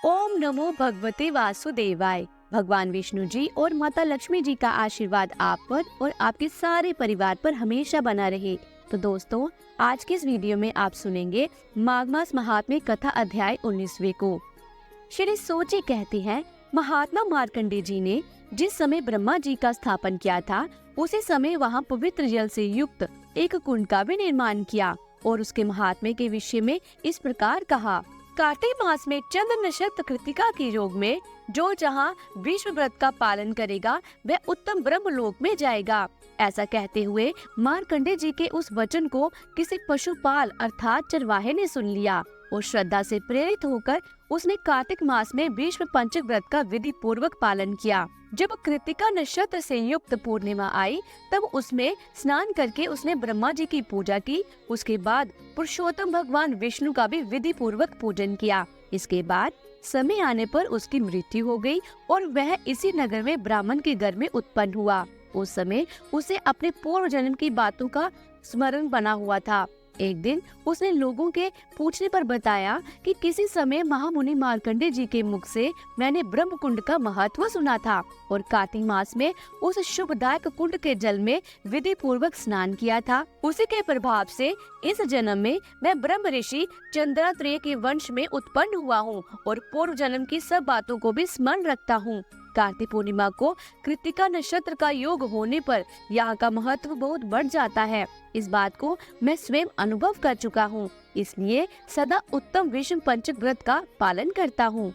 ओम नमो भगवते वासुदेवाय। भगवान विष्णु जी और माता लक्ष्मी जी का आशीर्वाद आप पर और आपके सारे परिवार पर हमेशा बना रहे। तो दोस्तों, आज के इस वीडियो में आप सुनेंगे माघ मास महात्म्य कथा अध्याय 19वें को। श्री सूत जी कहते हैं, महात्मा मार्कंडेय जी ने जिस समय ब्रह्मा जी का स्थापन किया था, उसी समय वहाँ पवित्र जल से युक्त एक कुंड का भी निर्माण किया और उसके महात्म्य के विषय में इस प्रकार कहा। कार्तिक मास में चंद्र नक्षत्र कृतिका के योग में जो जहाँ विश्व व्रत का पालन करेगा वह उत्तम ब्रह्म लोक में जाएगा। ऐसा कहते हुए मार्कंडेय जी के उस वचन को किसी पशुपाल अर्थात चरवाहे ने सुन लिया और श्रद्धा से प्रेरित होकर उसने कार्तिक मास में विश्व पंचक व्रत का विधि पूर्वक पालन किया। जब कृतिका नक्षत्र से युक्त पूर्णिमा आई, तब उसमें स्नान करके उसने ब्रह्मा जी की पूजा की। उसके बाद पुरुषोत्तम भगवान विष्णु का भी विधि पूर्वक पूजन किया। इसके बाद समय आने पर उसकी मृत्यु हो गई और वह इसी नगर में ब्राह्मण के घर में उत्पन्न हुआ। उस समय उसे अपने पूर्व जन्म की बातों का स्मरण बना हुआ था। एक दिन उसने लोगों के पूछने पर बताया कि किसी समय महामुनि मार्कंडेय जी के मुख से मैंने ब्रह्म कुंड का महत्व सुना था और कार्तिक मास में उस शुभदायक कुंड के जल में विधि पूर्वक स्नान किया था। उसी के प्रभाव से इस जन्म में मैं ब्रह्म ऋषि चंद्रात्रेय के वंश में उत्पन्न हुआ हूँ और पूर्व जन्म की सब बातों को भी स्मरण रखता हूँ। कार्तिक पूर्णिमा को कृतिका नक्षत्र का योग होने पर यहाँ का महत्व बहुत बढ़ जाता है। इस बात को मैं स्वयं अनुभव कर चुका हूँ, इसलिए सदा उत्तम विष्णु पंचक व्रत का पालन करता हूँ।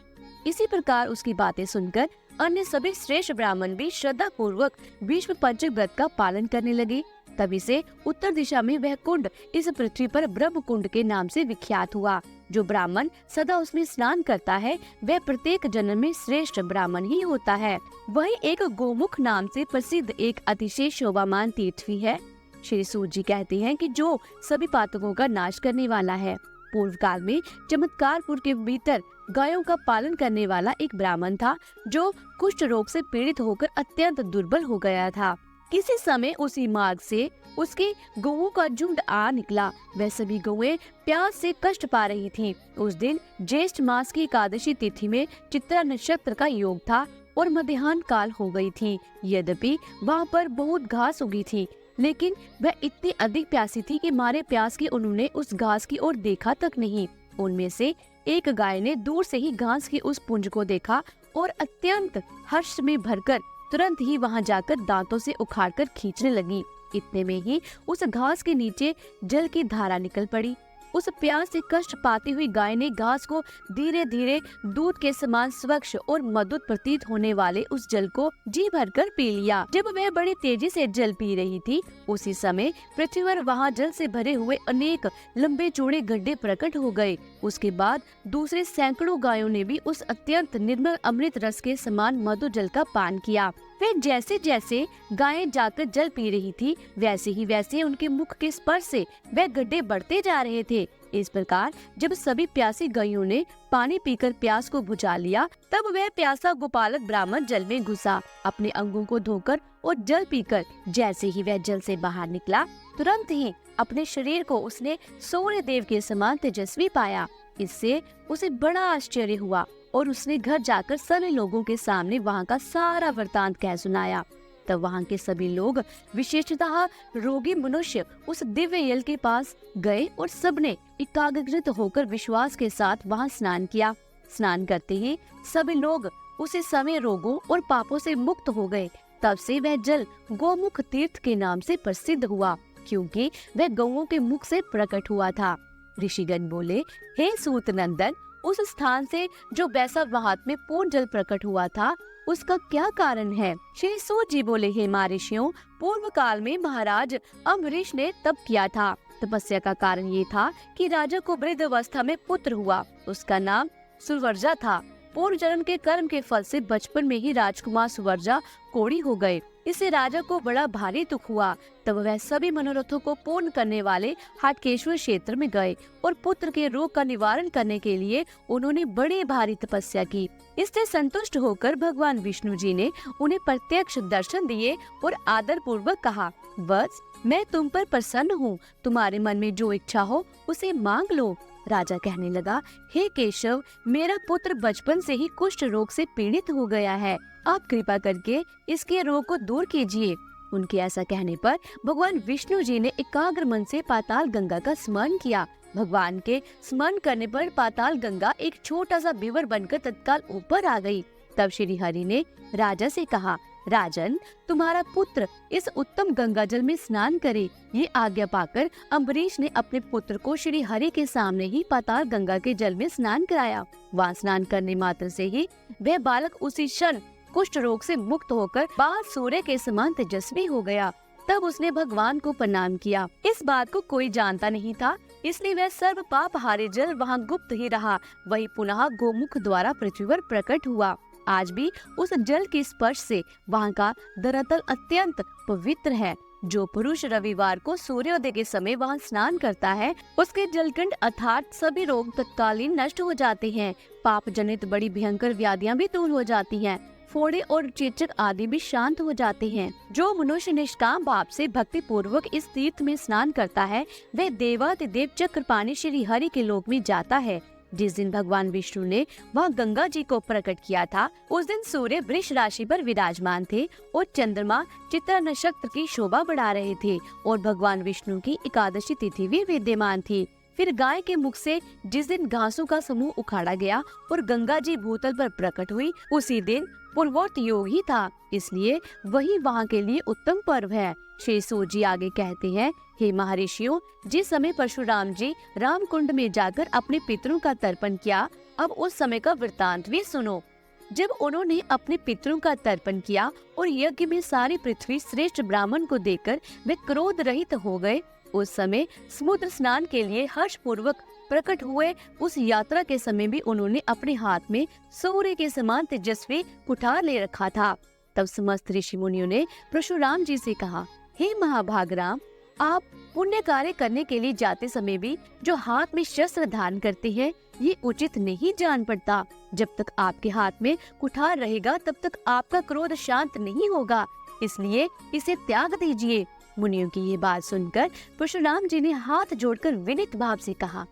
इसी प्रकार उसकी बातें सुनकर अन्य सभी श्रेष्ठ ब्राह्मण भी श्रद्धा पूर्वक विश्व पंचक व्रत का पालन करने लगे। तभी से उत्तर दिशा में वह कुंड इस पृथ्वी पर ब्रह्म कुंड के नाम से विख्यात हुआ। जो ब्राह्मण सदा उसमें स्नान करता है वह प्रत्येक जन्म में श्रेष्ठ ब्राह्मण ही होता है। वही एक गोमुख नाम से प्रसिद्ध एक अतिशय शोभामान तीर्थ भी है। श्री सूत जी कहते हैं कि जो सभी पातकों का नाश करने वाला है। पूर्व काल में चमत्कारपुर के भीतर गायों का पालन करने वाला एक ब्राह्मण था, जो कुष्ठ रोग से पीड़ित होकर अत्यंत दुर्बल हो गया था। किसी समय उसी मार्ग से उसके गौओं का झुंड आ निकला। वह सभी गौएं प्यास से कष्ट पा रही थीं। उस दिन ज्येष्ठ मास की एकादशी तिथि में चित्रा नक्षत्र का योग था और मध्याह्न काल हो गई थी। यद्यपि वहाँ पर बहुत घास उगी थी, लेकिन वह इतनी अधिक प्यासी थी कि मारे प्यास की उन्होंने उस घास की ओर देखा तक नहीं। उनमें से एक गाय ने दूर से ही घास की उस पुंज को देखा और अत्यंत हर्ष में भरकर तुरंत ही वहां जाकर दांतों से उखाड़कर खींचने लगी। इतने में ही उस घास के नीचे जल की धारा निकल पड़ी। उस प्यास से कष्ट पाती हुई गाय ने घास को धीरे धीरे दूध के समान स्वच्छ और मधुर प्रतीत होने वाले उस जल को जी भरकर पी लिया। जब वह बड़ी तेजी से जल पी रही थी, उसी समय पृथ्वी पर वहाँ जल से भरे हुए अनेक लंबे चौड़े गड्ढे प्रकट हो गए। उसके बाद दूसरे सैकड़ों गायों ने भी उस अत्यंत निर्मल अमृत रस के समान मधुर जल का पान किया। फिर जैसे जैसे गायें जाकर जल पी रही थी, वैसे उनके मुख के स्पर्श से वह गड्ढे बढ़ते जा रहे थे। इस प्रकार जब सभी प्यासी गायों ने पानी पीकर प्यास को बुझा लिया, तब वह प्यासा गोपालक ब्राह्मण जल में घुसा। अपने अंगों को धोकर और जल पीकर जैसे ही वह जल से बाहर निकला, तुरंत ही अपने शरीर को उसने सूर्य देव के समान तेजस्वी पाया। इससे उसे बड़ा आश्चर्य हुआ और उसने घर जाकर सभी लोगों के सामने वहाँ का सारा वृतांत कह सुनाया। तब वहाँ के सभी लोग, विशेषतः रोगी मनुष्य, उस दिव्य जल के पास गए और सबने एकाग्रचित्त होकर विश्वास के साथ वहाँ स्नान किया। स्नान करते ही सभी लोग उसी समय रोगों और पापों से मुक्त हो गए। तब से वह जल गोमुख तीर्थ के नाम से प्रसिद्ध हुआ, क्योंकि वह गौओं के मुख से प्रकट हुआ था। ऋषिगण बोले, हे सूत नंदन, उस स्थान से जो वैसा महात्म्य पूर्ण जल प्रकट हुआ था, उसका क्या कारण है? श्री सूत जी बोले, हे महर्षियों, पूर्व काल में महाराज अम्बरीश ने तप किया था। तपस्या का कारण ये था कि राजा को वृद्ध अवस्था में पुत्र हुआ। उसका नाम सुवर्जा था। पूर्व जन्म के कर्म के फल से बचपन में ही राजकुमार सुवर्जा कोढ़ी हो गए। इससे राजा को बड़ा भारी दुख हुआ। तब वह सभी मनोरथों को पूर्ण करने वाले हाटकेश्वर क्षेत्र में गए और पुत्र के रोग का निवारण करने के लिए उन्होंने बड़ी भारी तपस्या की। इससे संतुष्ट होकर भगवान विष्णु जी ने उन्हें प्रत्यक्ष दर्शन दिए और आदर पूर्वक कहा, वत्स, मैं तुम पर प्रसन्न हूँ। तुम्हारे मन में जो इच्छा हो उसे मांग लो। राजा कहने लगा, हे केशव, मेरा पुत्र बचपन से ही कुष्ठ रोग से पीड़ित हो गया है। आप कृपा करके इसके रोग को दूर कीजिए। उनके ऐसा कहने पर भगवान विष्णु जी ने एकाग्र मन से पाताल गंगा का स्मरण किया। भगवान के स्मरण करने पर पाताल गंगा एक छोटा सा बीवर बनकर तत्काल ऊपर आ गई। तब श्री हरि ने राजा से कहा, राजन, तुम्हारा पुत्र इस उत्तम गंगा जल में स्नान करे। ये आज्ञा पाकर अम्बरीश ने अपने पुत्र को श्री हरि के सामने ही पाताल गंगा के जल में स्नान कराया। वहाँ स्नान करने मात्र से ही वह बालक उसी क्षण कुष्ठ रोग से मुक्त होकर बाल सूर्य के समान तेजस्वी हो गया। तब उसने भगवान को प्रणाम किया। इस बात को कोई जानता नहीं था, इसलिए वह सर्व पाप हारे जल वहाँ गुप्त ही रहा। वही पुनः गोमुख द्वारा पृथ्वी पर प्रकट हुआ। आज भी उस जल के स्पर्श से वहाँ का धरातल अत्यंत पवित्र है। जो पुरुष रविवार को सूर्योदय के समय वहाँ स्नान करता है, उसके जलकंठ अर्थात सभी रोग तत्कालीन नष्ट हो जाते हैं। पाप जनित बड़ी भयंकर व्याधियाँ भी दूर हो जाती हैं। फोड़े और चेचक आदि भी शांत हो जाते हैं। जो मनुष्य निष्काम भाव से भक्ति पूर्वक इस तीर्थ में स्नान करता है, वह देवातिदेव चक्रपाणी श्री हरि के लोक में जाता है। जिस दिन भगवान विष्णु ने वहाँ गंगा जी को प्रकट किया था, उस दिन सूर्य वृष राशि पर विराजमान थे और चंद्रमा चित्रा नक्षत्र की शोभा बढ़ा रहे थे और भगवान विष्णु की एकादशी तिथि भी विद्यमान थी। फिर गाय के मुख से जिस दिन घासों का समूह उखाड़ा गया और गंगा जी भूतल पर प्रकट हुई, उसी दिन पूर्वोक्त योग ही था, इसलिए वही वहाँ के लिए उत्तम पर्व है। श्री सूत जी आगे कहते हैं, हे महर्षियों, जिस समय परशुराम जी रामकुंड में जाकर अपने पितरों का तर्पण किया, अब उस समय का वृतांत भी सुनो। जब उन्होंने अपने पितरों का तर्पण किया और यज्ञ में सारी पृथ्वी श्रेष्ठ ब्राह्मण को देखकर वे क्रोध रहित हो गए, उस समय समुद्र स्नान के लिए हर्ष पूर्वक प्रकट हुए। उस यात्रा के समय भी उन्होंने अपने हाथ में सूर्य के समान तेजस्वी कुठार ले रखा था। तब समस्त ऋषि मुनियों ने परशुराम जी से कहा, हे महाभाग राम, आप पुण्य कार्य करने के लिए जाते समय भी जो हाथ में शस्त्र धारण करते हैं, ये उचित नहीं जान पड़ता। जब तक आपके हाथ में कुठार रहेगा, तब तक आपका क्रोध शांत नहीं होगा, इसलिए इसे त्याग दीजिए। मुनियों की ये बात सुनकर परशुराम जी ने हाथ जोड़कर विनीत भाव से कहा,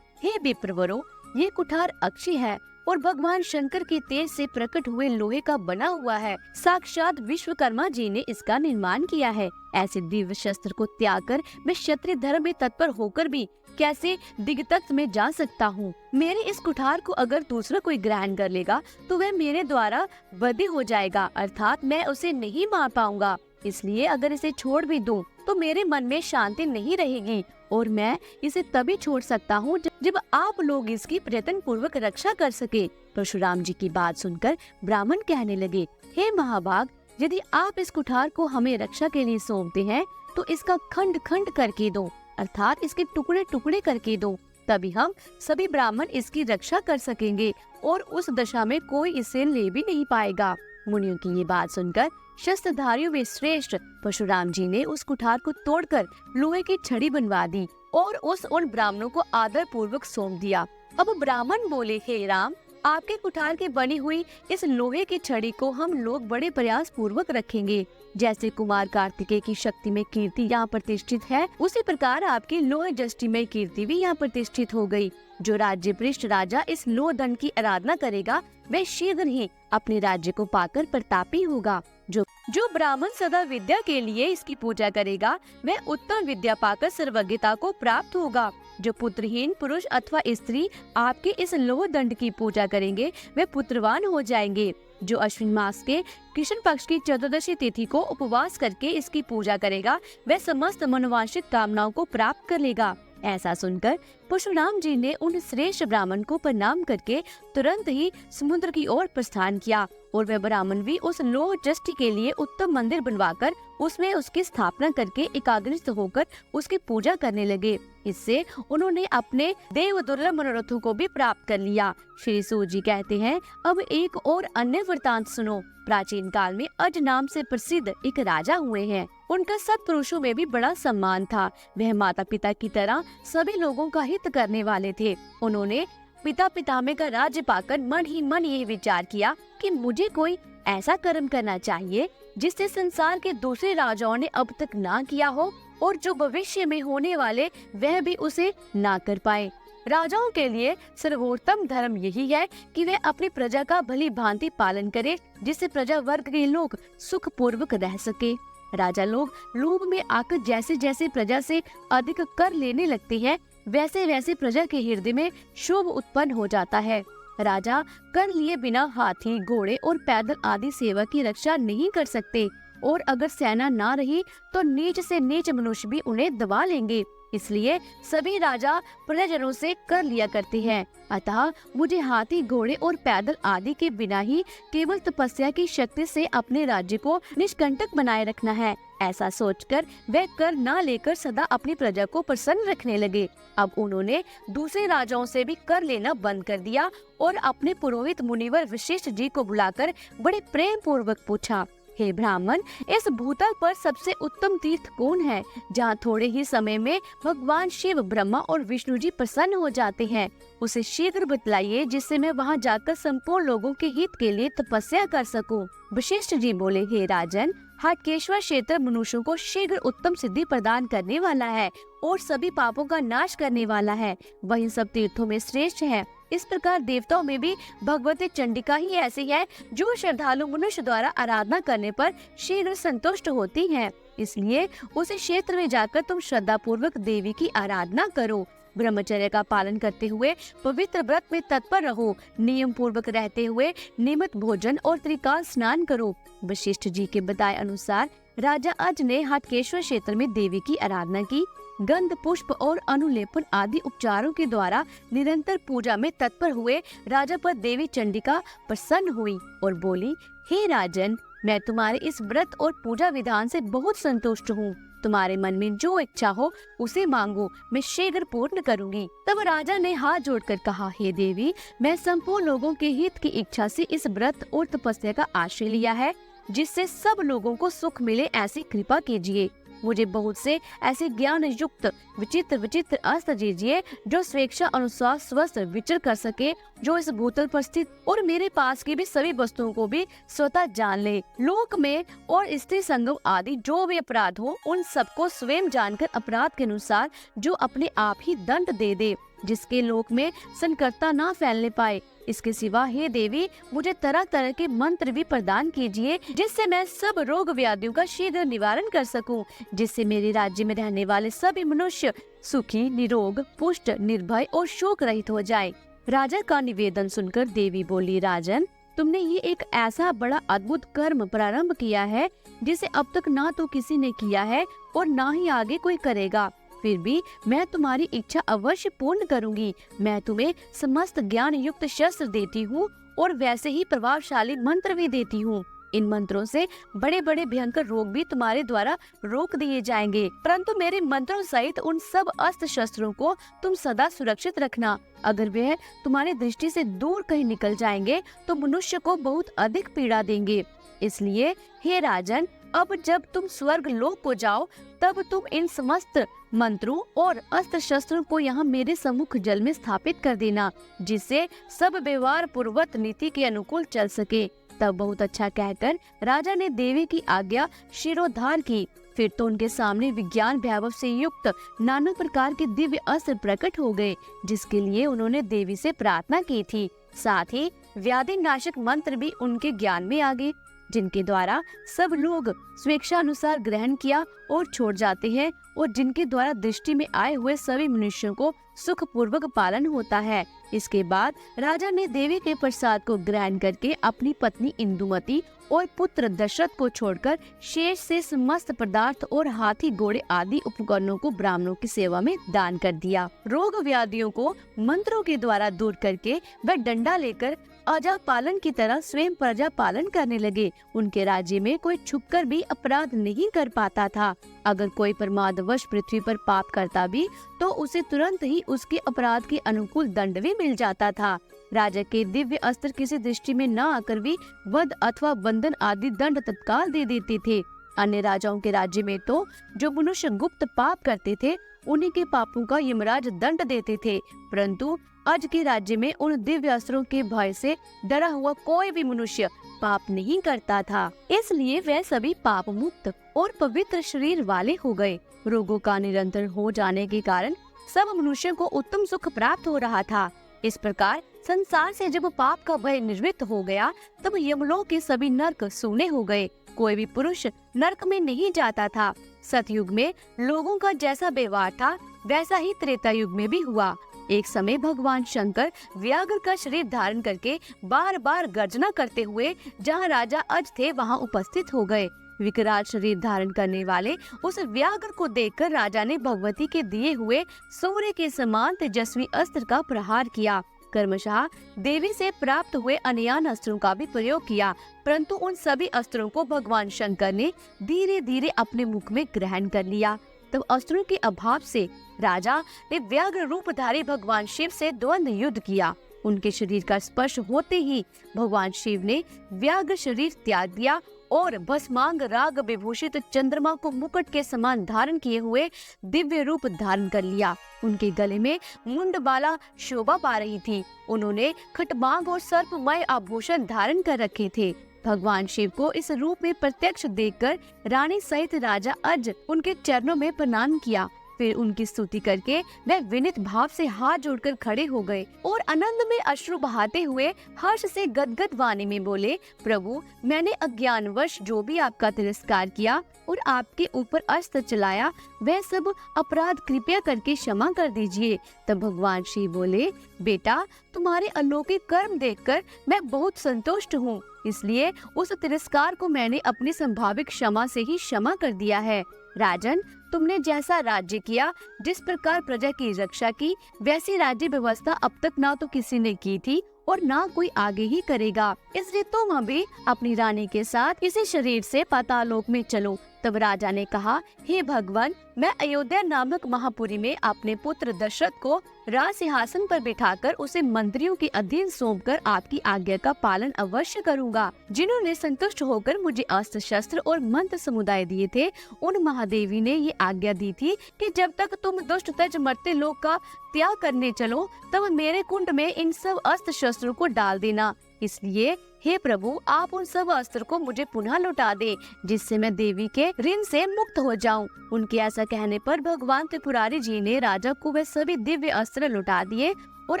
हे विप्रवरों, ये कुठार अक्षय है और भगवान शंकर के तेज से प्रकट हुए लोहे का बना हुआ है। साक्षात विश्वकर्मा जी ने इसका निर्माण किया है। ऐसे दिव्य शस्त्र को त्याग कर मैं क्षत्रिय धर्म में तत्पर होकर भी कैसे दिग्तक्त में जा सकता हूँ। मेरे इस कुठार को अगर दूसरा कोई ग्रहण कर लेगा तो वह मेरे द्वारा बंदी हो जाएगा, अर्थात मैं उसे नहीं मार पाऊंगा। इसलिए अगर इसे छोड़ भी दूं तो मेरे मन में शांति नहीं रहेगी और मैं इसे तभी छोड़ सकता हूँ जब आप लोग इसकी प्रयत्न पूर्वक रक्षा कर सके। परशुराम जी की बात सुनकर ब्राह्मण कहने लगे, हे महाभाग, यदि आप इस कुठार को हमें रक्षा के लिए सौंपते हैं तो इसका खंड खंड करके दो, अर्थात इसके टुकड़े टुकड़े करके दो, तभी हम सभी ब्राह्मण इसकी रक्षा कर सकेंगे और उस दशा में कोई इसे ले भी नहीं पाएगा। मुनियों की ये बात सुनकर शस्त्रधारियों में श्रेष्ठ परशुराम जी ने उस कुठार को तोड़कर लोहे की छड़ी बनवा दी और उन ब्राह्मणों को आदर पूर्वक सौंप दिया। अब ब्राह्मण बोले, हे राम, आपके कुठार की बनी हुई इस लोहे की छड़ी को हम लोग बड़े प्रयास पूर्वक रखेंगे। जैसे कुमार कार्तिकेय की शक्ति में कीर्ति यहाँ प्रतिष्ठित है, उसी प्रकार आपकी लोह जष्टि में कीर्ति भी यहाँ प्रतिष्ठित हो गई। जो राज्य पृष्ठ राजा इस लोह दंड की आराधना करेगा, वह शीघ्र ही अपने राज्य को पाकर प्रतापी होगा। जो ब्राह्मण सदा विद्या के लिए इसकी पूजा करेगा, वह उत्तम विद्या पाकर सर्वज्ञता को प्राप्त होगा। जो पुत्रहीन पुरुष अथवा स्त्री आपके इस लोह दंड की पूजा करेंगे, वे पुत्रवान हो जाएंगे। जो अश्विन मास के कृष्ण पक्ष की चतुर्दशी तिथि को उपवास करके इसकी पूजा करेगा, वह समस्त मनोवांछित कामनाओं को प्राप्त कर लेगा। ऐसा सुनकर परशुराम जी ने उन श्रेष्ठ ब्राह्मण को प्रणाम करके तुरंत ही समुद्र की ओर प्रस्थान किया और वह ब्राह्मण भी उस लोह जष्टि के लिए उत्तम मंदिर बनवाकर उसमें उसकी स्थापना करके एकाग्रचित्त होकर उसकी पूजा करने लगे। इससे उन्होंने अपने देव दुर्लभ मनोरथों को भी प्राप्त कर लिया। श्री सूत जी कहते हैं, अब एक और अन्य वृतांत सुनो। प्राचीन काल में अज नाम से प्रसिद्ध एक राजा हुए हैं। उनका सत्पुरुषों में भी बड़ा सम्मान था। वह माता पिता की तरह सभी लोगों का हित करने वाले थे। उन्होंने पिता पितामह का राज्य पाकर मन ही मन ये विचार किया कि मुझे कोई ऐसा कर्म करना चाहिए जिससे संसार के दूसरे राजाओं ने अब तक ना किया हो और जो भविष्य में होने वाले वह भी उसे ना कर पाए। राजाओं के लिए सर्वोत्तम धर्म यही है कि वे अपनी प्रजा का भली भांति पालन करे, जिससे प्रजा वर्ग के लोग सुख पूर्वक रह सके। राजा लोग लोभ में आकर जैसे जैसे प्रजा से अधिक कर लेने लगते हैं, वैसे वैसे प्रजा के हृदय में क्षोभ उत्पन्न हो जाता है। राजा कर लिए बिना हाथी, घोड़े और पैदल आदि सेवा की रक्षा नहीं कर सकते, और अगर सेना ना रही तो नीच से नीच मनुष्य भी उन्हें दबा लेंगे। इसलिए सभी राजा प्रजाजनों से कर लिया करते हैं। अतः मुझे हाथी, घोड़े और पैदल आदि के बिना ही केवल तपस्या की शक्ति से अपने राज्य को निष्कंटक बनाए रखना है। ऐसा सोचकर वे कर न लेकर सदा अपनी प्रजा को प्रसन्न रखने लगे। अब उन्होंने दूसरे राजाओं से भी कर लेना बंद कर दिया और अपने पुरोहित मुनिवर वशिष्ठ जी को बुलाकर बड़े प्रेम पूर्वक पूछा, हे ब्राह्मण, इस भूतल पर सबसे उत्तम तीर्थ कौन है, जहाँ थोड़े ही समय में भगवान शिव, ब्रह्मा और विष्णु जी प्रसन्न हो जाते हैं? उसे शीघ्र बतलाइए, जिससे मैं वहाँ जाकर संपूर्ण लोगों के हित के लिए तपस्या कर सकूं। वशिष्ठ जी बोले, हे राजन, हाटकेश्वर क्षेत्र मनुष्यों को शीघ्र उत्तम सिद्धि प्रदान करने वाला है और सभी पापों का नाश करने वाला है। वही सब तीर्थों में श्रेष्ठ है। इस प्रकार देवताओं में भी भगवती चंडिका ही ऐसी है जो श्रद्धालु मनुष्य द्वारा आराधना करने पर शीघ्र संतुष्ट होती है। इसलिए उस क्षेत्र में जाकर तुम श्रद्धा पूर्वक देवी की आराधना करो। ब्रह्मचर्य का पालन करते हुए पवित्र व्रत में तत्पर रहो। नियम पूर्वक रहते हुए नियमित भोजन और त्रिकाल स्नान करो। वशिष्ठ जी के बताए अनुसार राजा अज ने हाटकेश्वर क्षेत्र में देवी की आराधना की। गंध, पुष्प और अनुलेपन आदि उपचारों के द्वारा निरंतर पूजा में तत्पर हुए राजा पर देवी चंडिका प्रसन्न हुई और बोली, हे राजन, मैं तुम्हारे इस व्रत और पूजा विधान से बहुत संतुष्ट हूँ। तुम्हारे मन में जो इच्छा हो उसे मांगो, मैं शीघ्र पूर्ण करूंगी। तब राजा ने हाथ जोड़कर कहा, हे देवी, मैं संपूर्ण लोगों के हित की इच्छा से इस व्रत और तपस्या का आश्रय लिया है, जिससे सब लोगों को सुख मिले, ऐसी कृपा कीजिए। मुझे बहुत से ऐसे ज्ञान युक्त विचित्र विचित्र अस्त्र दीजिए जो स्वेच्छा अनुसार स्वस्थ विचर कर सके, जो इस भूतल पर स्थित और मेरे पास की भी सभी वस्तुओं को भी स्वतः जान ले। लोक में और स्त्री संगम आदि जो भी अपराध हो, उन सबको स्वयं जानकर अपराध के अनुसार जो अपने आप ही दंड दे दे, जिसके लोक में संकटता ना फैलने पाए। इसके सिवा हे देवी, मुझे तरह तरह के मंत्र भी प्रदान कीजिए, जिससे मैं सब रोग व्याधियों का शीघ्र निवारण कर सकूं, जिससे मेरे राज्य में रहने वाले सभी मनुष्य सुखी, निरोग, पुष्ट, निर्भय और शोक रहित हो जाए। राजा का निवेदन सुनकर देवी बोली, राजन, तुमने ये एक ऐसा बड़ा अद्भुत कर्म प्रारंभ किया है जिसे अब तक ना तो किसी ने किया है और ना ही आगे कोई करेगा। फिर भी मैं तुम्हारी इच्छा अवश्य पूर्ण करूंगी। मैं तुम्हें समस्त ज्ञान युक्त शस्त्र देती हूँ और वैसे ही प्रभावशाली मंत्र भी देती हूँ। इन मंत्रों से बड़े बड़े भयंकर रोग भी तुम्हारे द्वारा रोक दिए जाएंगे, परंतु मेरे मंत्रों सहित उन सब अस्त्र शस्त्रों को तुम सदा सुरक्षित रखना। अगर वे तुम्हारी दृष्टि से दूर कहीं निकल जाएंगे तो मनुष्य को बहुत अधिक पीड़ा देंगे। इसलिए हे राजन, अब जब तुम स्वर्ग लोक को जाओ, तब तुम इन समस्त मंत्रों और अस्त्र शस्त्रों को यहाँ मेरे सम्मुख जल में स्थापित कर देना, जिससे सब व्यवहार पूर्वक नीति के अनुकूल चल सके। तब बहुत अच्छा कहकर राजा ने देवी की आज्ञा शिरोधार की। फिर तो उनके सामने विज्ञान वैभव से युक्त नाना प्रकार के दिव्य अस्त्र प्रकट हो गए, जिसके लिए उन्होंने देवी से प्रार्थना की थी। साथ ही व्याधि नाशक मंत्र भी उनके ज्ञान में आ गए, जिनके द्वारा सब लोग स्वेच्छा अनुसार ग्रहण किया और छोड़ जाते हैं, और जिनके द्वारा दृष्टि में आए हुए सभी मनुष्यों को सुख पूर्वक पालन होता है। इसके बाद राजा ने देवी के प्रसाद को ग्रहण करके अपनी पत्नी इंदुमती और पुत्र दशरथ को छोड़कर शेष से समस्त पदार्थ और हाथी, घोड़े आदि उपकरणों को ब्राह्मणों की सेवा में दान कर दिया। रोग व्याधियों को मंत्रों के द्वारा दूर करके वह डंडा लेकर अजा पालन की तरह स्वयं प्रजा पालन करने लगे। उनके राज्य में कोई छुपकर भी अपराध नहीं कर पाता था। अगर कोई प्रमादवश पृथ्वी पर पाप करता भी तो उसे तुरंत ही उसके अपराध के अनुकूल दंड भी मिल जाता था। राजा के दिव्य अस्त्र किसी दृष्टि में न आकर भी वध अथवा बंधन आदि दंड तत्काल दे देते थे। अन्य राजाओं के राज्य में तो जो मनुष्य गुप्त पाप करते थे, उन्हीं के पापों का यमराज दंड देते थे, परंतु आज के राज्य में उन दिव्य अस्त्रों के भय से डरा हुआ कोई भी मनुष्य पाप नहीं करता था। इसलिए वे सभी पाप मुक्त और पवित्र शरीर वाले हो गए। रोगों का निरंतर हो जाने के कारण सब मनुष्यों को उत्तम सुख प्राप्त हो रहा था। इस प्रकार संसार से जब पाप का भय निवृत्त हो गया, तब यमलोक के सभी नरक सूने हो गए। कोई भी पुरुष नरक में नहीं जाता था। सतयुग में लोगों का जैसा व्यवहार था, वैसा ही त्रेता युग में भी हुआ। एक समय भगवान शंकर व्याघ्र का शरीर धारण करके बार बार गर्जना करते हुए जहाँ राजा अज थे वहाँ उपस्थित हो गए। विकराल शरीर धारण करने वाले उस व्याघ्र को देखकर राजा ने भगवती के दिए हुए सूर्य के समान तेजस्वी अस्त्र का प्रहार किया। क्रमशः देवी से प्राप्त हुए अन्यान अस्त्रों का भी प्रयोग किया, परंतु उन सभी अस्त्रों को भगवान शंकर ने धीरे धीरे अपने मुख में ग्रहण कर लिया। तब अस्त्रों के अभाव से राजा ने व्याघ्र रूपधारी भगवान शिव से द्वंद्व युद्ध किया। उनके शरीर का स्पर्श होते ही भगवान शिव ने व्याघ्र शरीर त्याग दिया और भस्मांग राग विभूषित चंद्रमा को मुकुट के समान धारण किए हुए दिव्य रूप धारण कर लिया। उनके गले में मुंडमाला शोभा पा रही थी। उन्होंने खटमांग और सर्पमय आभूषण धारण कर रखे थे। भगवान शिव को इस रूप में प्रत्यक्ष देखकर रानी सहित राजा अज उनके चरणों में प्रणाम किया। फिर उनकी स्तुति करके वे विनीत भाव से हाथ जोड़कर खड़े हो गए और आनंद में अश्रु बहाते हुए हर्ष से गदगद वाणी में बोले, प्रभु, मैंने अज्ञानवश जो भी आपका तिरस्कार किया और आपके ऊपर अस्त्र चलाया, वह सब अपराध कृपया करके क्षमा कर दीजिए। तब भगवान शिव बोले, बेटा, तुम्हारे अलौकिक कर्म देखकर मैं बहुत संतुष्ट हूँ, इसलिए उस तिरस्कार को मैंने अपनी संभावित क्षमा से ही क्षमा कर दिया है। राजन, तुमने जैसा राज्य किया, जिस प्रकार प्रजा की रक्षा की, वैसी राज्य व्यवस्था अब तक ना तो किसी ने की थी और ना कोई आगे ही करेगा। इसलिए तुम अभी अपनी रानी के साथ इसी शरीर से पातालोक में चलो। तब राजा ने कहा, हे भगवान, मैं अयोध्या नामक महापुरी में अपने पुत्र दशरथ को राज सिंहासन पर बिठाकर उसे मंत्रियों के अधीन सौंपकर आपकी आज्ञा का पालन अवश्य करूंगा। जिन्होंने संतुष्ट होकर मुझे अस्त्र शस्त्र और मंत्र समुदाय दिए थे, उन महादेवी ने ये आज्ञा दी थी कि जब तक तुम दुष्ट तज मर्त्य लोक का त्याग करने चलो, तब मेरे कुंड में इन सब अस्त्र शस्त्रों को डाल देना। इसलिए हे प्रभु, आप उन सब अस्त्र को मुझे पुनः लौटा दे, जिससे मैं देवी के ऋण से मुक्त हो जाऊं। उनके ऐसा कहने पर भगवान त्रिपुरारी जी ने राजा को वे सभी दिव्य अस्त्र लौटा दिए और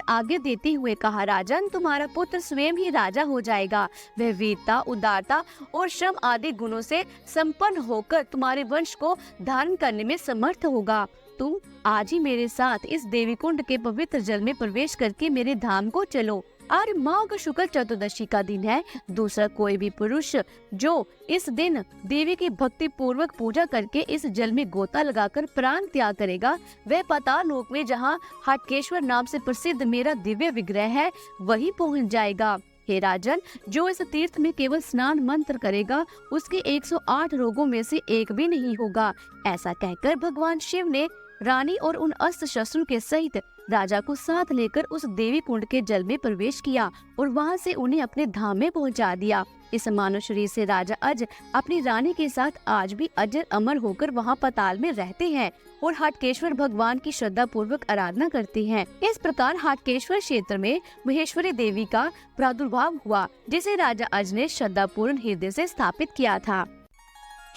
आगे देते हुए कहा, राजन, तुम्हारा पुत्र स्वयं ही राजा हो जाएगा। वह वीरता, उदारता और श्रम आदि गुणों से संपन्न होकर तुम्हारे वंश को धारण करने में समर्थ होगा। तुम आज ही मेरे साथ इस देवी कुंड के पवित्र जल में प्रवेश करके मेरे धाम को चलो। आज माघ शुक्ल चतुर्दशी का दिन है। दूसरा कोई भी पुरुष जो इस दिन देवी की भक्ति पूर्वक पूजा करके इस जल में गोता लगाकर प्राण त्याग करेगा, वह पाताल लोक में जहाँ हाटकेश्वर नाम से प्रसिद्ध मेरा दिव्य विग्रह है, वही पहुँच जाएगा। हे राजन, जो इस तीर्थ में केवल स्नान मंत्र करेगा, उसके 108 रोगों में से एक भी नहीं होगा। ऐसा कहकर भगवान शिव ने रानी और उन अस्त्र शस्त्रों के सहित राजा को साथ लेकर उस देवी कुंड के जल में प्रवेश किया और वहां से उन्हें अपने धाम में पहुंचा दिया। इस मानव शरीर से राजा अज अपनी रानी के साथ आज भी अजर अमर होकर वहां पाताल में रहते हैं और हाटकेश्वर भगवान की श्रद्धा पूर्वक आराधना करते हैं। इस प्रकार हाटकेश्वर क्षेत्र में महेश्वरी देवी का प्रादुर्भाव हुआ, जिसे राजा अज ने श्रद्धा पूर्ण हृदय से स्थापित किया था।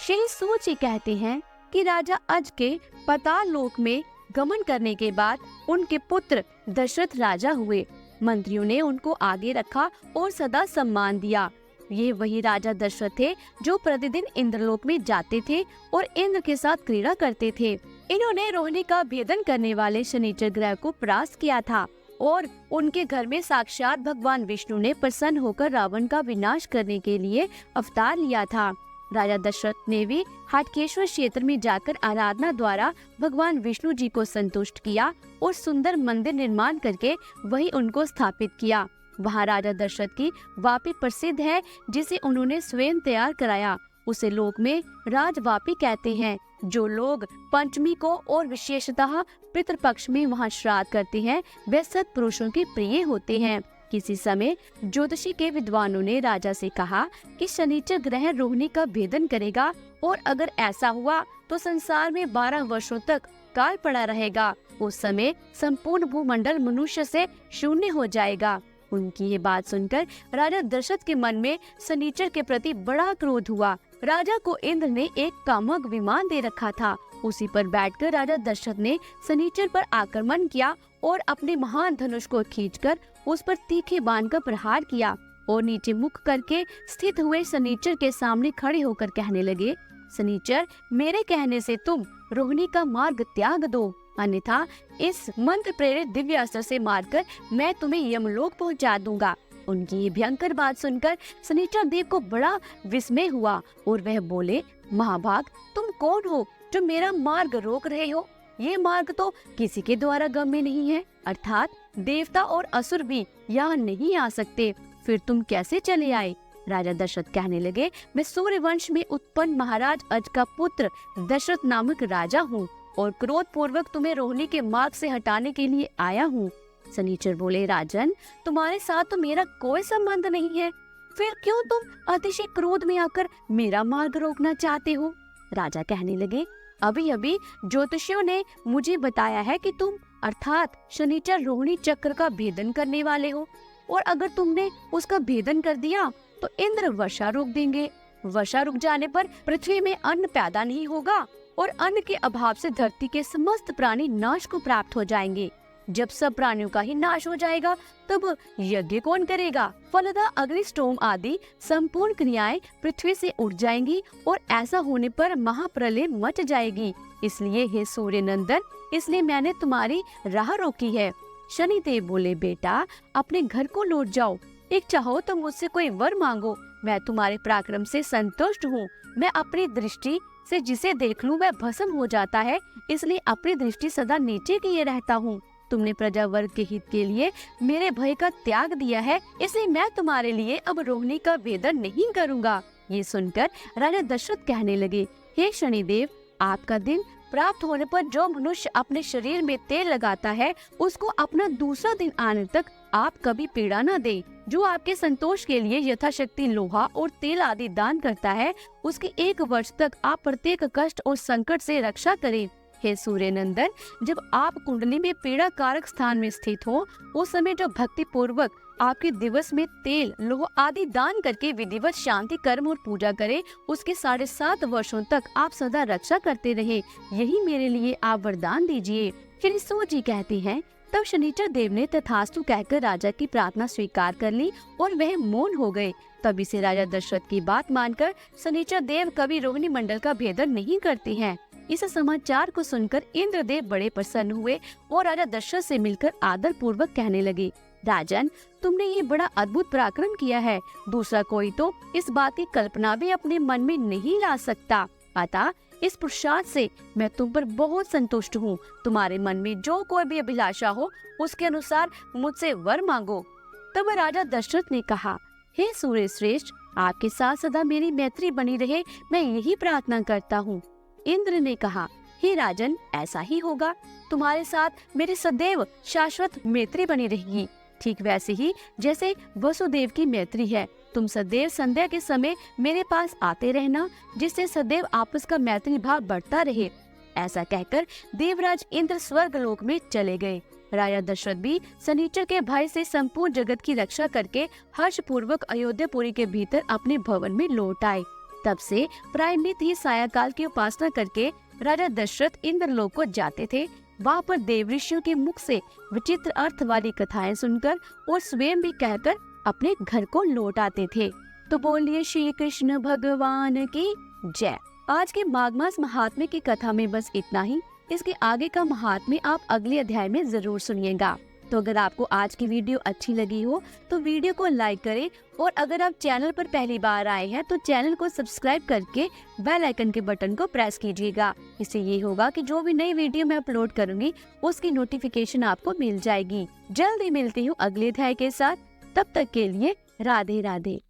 श्री सूची कहते हैं कि राजा अज के पाताल लोक में गमन करने के बाद उनके पुत्र दशरथ राजा हुए। मंत्रियों ने उनको आगे रखा और सदा सम्मान दिया। ये वही राजा दशरथ थे जो प्रतिदिन इंद्रलोक में जाते थे और इंद्र के साथ क्रीड़ा करते थे। इन्होंने रोहिणी का भेदन करने वाले शनिचर ग्रह को परास्त किया था और उनके घर में साक्षात भगवान विष्णु ने प्रसन्न होकर रावण का विनाश करने के लिए अवतार लिया था। राजा दशरथ ने भी हाटकेश्वर क्षेत्र में जाकर आराधना द्वारा भगवान विष्णु जी को संतुष्ट किया और सुंदर मंदिर निर्माण करके वही उनको स्थापित किया। वहाँ राजा दशरथ की वापी प्रसिद्ध है, जिसे उन्होंने स्वयं तैयार कराया। उसे लोक में राजवापी कहते हैं। जो लोग पंचमी को और विशेषतः पितृपक्ष में वहाँ श्राद्ध करते हैं, वे सत्पुरुषों के प्रिय होते हैं। किसी समय ज्योतिषी के विद्वानों ने राजा से कहा कि शनिचर ग्रह रोहिणी का भेदन करेगा और अगर ऐसा हुआ तो संसार में 12 वर्षों तक काल पड़ा रहेगा। उस समय संपूर्ण भूमंडल मनुष्य से शून्य हो जाएगा। उनकी ये बात सुनकर राजा दशरथ के मन में शनिचर के प्रति बड़ा क्रोध हुआ। राजा को इंद्र ने एक कामुक विमान दे रखा था उसी पर बैठकर राजा दशरथ ने शनिचर पर आक्रमण किया और अपने महान धनुष को खींचकर उस पर तीखे बाण का प्रहार किया और नीचे मुख करके स्थित हुए शनिचर के सामने खड़े होकर कहने लगे, शनिचर, मेरे कहने से तुम रोहिणी का मार्ग त्याग दो, अन्यथा इस मंत्र प्रेरित दिव्य अस्त्र से मारकर मैं तुम्हें यमलोक पहुंचा दूंगा। उनकी ये भयंकर बात सुनकर शनिचर देव को बड़ा विस्मय हुआ और वह बोले, महाभाग, तुम कौन हो जो मेरा मार्ग रोक रहे हो? ये मार्ग तो किसी के द्वारा गम्य नहीं है, अर्थात देवता और असुर भी यहाँ नहीं आ सकते, फिर तुम कैसे चले आए? राजा दशरथ कहने लगे, मैं सूर्य वंश में उत्पन्न महाराज अज का पुत्र दशरथ नामक राजा हूँ और क्रोध पूर्वक तुम्हें रोहिणी के मार्ग से हटाने के लिए आया हूँ। शनिचर बोले, राजन, तुम्हारे साथ तो मेरा कोई संबंध नहीं है, फिर क्यों तुम अतिशय क्रोध में आकर मेरा मार्ग रोकना चाहते हो? राजा कहने लगे, अभी अभी ज्योतिषियों ने मुझे बताया है कि तुम अर्थात शनिचर रोहिणी चक्र का भेदन करने वाले हो, और अगर तुमने उसका भेदन कर दिया तो इंद्र वर्षा रोक देंगे। वर्षा रुक जाने पर पृथ्वी में अन्न पैदा नहीं होगा और अन्न के अभाव से धरती के समस्त प्राणी नाश को प्राप्त हो जाएंगे। जब सब प्राणियों का ही नाश हो जाएगा तब यज्ञ कौन करेगा? फलतः अग्निष्टोम आदि संपूर्ण क्रियाएं पृथ्वी से उठ जाएंगी और ऐसा होने पर महाप्रलय मच जाएगी। इसलिए हे सूर्य नंदन, इसलिए मैंने तुम्हारी राह रोकी है। शनिदेव बोले, बेटा, अपने घर को लौट जाओ, एक चाहो तो मुझसे कोई वर मांगो, मैं तुम्हारे पराक्रम से संतुष्ट हूँ। मैं अपनी दृष्टि से जिसे देख लूं वह भस्म हो जाता है, इसलिए अपनी दृष्टि सदा नीचे किए रहता हूँ। तुमने प्रजा वर्ग के हित के लिए मेरे भय का त्याग दिया है, इसलिए मैं तुम्हारे लिए अब रोहिणी का भेदन नहीं करूँगा। ये सुनकर राजा दशरथ कहने लगे, हे शनिदेव, आपका दिन प्राप्त होने पर जो मनुष्य अपने शरीर में तेल लगाता है उसको अपना दूसरा दिन आने तक आप कभी पीड़ा न दे। जो आपके संतोष के लिए यथाशक्ति लोहा और तेल आदि दान करता है उसकी 1 वर्ष तक आप प्रत्येक कष्ट और संकट से रक्षा करें। हे सूर्य नंदन, जब आप कुंडली में पीड़ा कारक स्थान में स्थित हो उस समय जो भक्ति पूर्वक आपके दिवस में तेल लोह आदि दान करके विधिवत शांति कर्म और पूजा करे, उसके 7.5 वर्षों तक आप सदा रक्षा करते रहे, यही मेरे लिए आप वरदान दीजिए। फिर सूर्य जी कहती हैं, तब शनिचर देव ने तथास्तु कहकर राजा की प्रार्थना स्वीकार कर ली और वह मौन हो गए। तभी से राजा दशरथ की बात मानकर शनिचर देव कभी रोहिणी मंडल का भेदन नहीं करते हैं। इस समाचार को सुनकर इंद्रदेव बड़े प्रसन्न हुए और राजा दशरथ से मिलकर आदर पूर्वक कहने लगे, राजन, तुमने ये बड़ा अद्भुत पराक्रम किया है, दूसरा कोई तो इस बात की कल्पना भी अपने मन में नहीं ला सकता। अतः इस पुरुषार्थ से मैं तुम पर बहुत संतुष्ट हूँ। तुम्हारे मन में जो कोई भी अभिलाषा हो उसके अनुसार मुझसे वर मांगो। तब राजा दशरथ ने कहा, हे सूर्य श्रेष्ठ, आपके साथ सदा मेरी मैत्री बनी रहे, मैं यही प्रार्थना करता हूँ। इंद्र ने कहा, हे राजन, ऐसा ही होगा, तुम्हारे साथ मेरी सदैव शाश्वत मैत्री बनी रहेगी, ठीक वैसे ही जैसे वसुदेव की मैत्री है। तुम सदैव संध्या के समय मेरे पास आते रहना, जिससे सदैव आपस का मैत्री भाव बढ़ता रहे। ऐसा कहकर देवराज इंद्र स्वर्ग लोक में चले गए। राजा दशरथ भी शनिचर के भय से संपूर्ण जगत की रक्षा करके हर्ष पूर्वक अयोध्यापुरी के भीतर अपने भवन में लौट आए। तब से प्राय नित्य ही सायंकाल की उपासना करके राजा दशरथ इंद्रलोक को जाते थे। वहाँ पर देव ऋषियों के मुख से विचित्र अर्थ वाली कथाएं सुनकर और स्वयं भी कहकर अपने घर को लौट आते थे। तो बोलिए श्री कृष्ण भगवान की जय। आज के माघ मास महात्म्य की कथा में बस इतना ही। इसके आगे का महात्म्य आप अगले अध्याय में जरूर सुनिएगा। तो अगर आपको आज की वीडियो अच्छी लगी हो तो वीडियो को लाइक करें, और अगर आप चैनल पर पहली बार आए हैं तो चैनल को सब्सक्राइब करके बेल आइकन के बटन को प्रेस कीजिएगा। इससे ये होगा कि जो भी नई वीडियो मैं अपलोड करूंगी उसकी नोटिफिकेशन आपको मिल जाएगी। जल्दी मिलती हूँ अगले अध्याय के साथ। तब तक के लिए राधे राधे।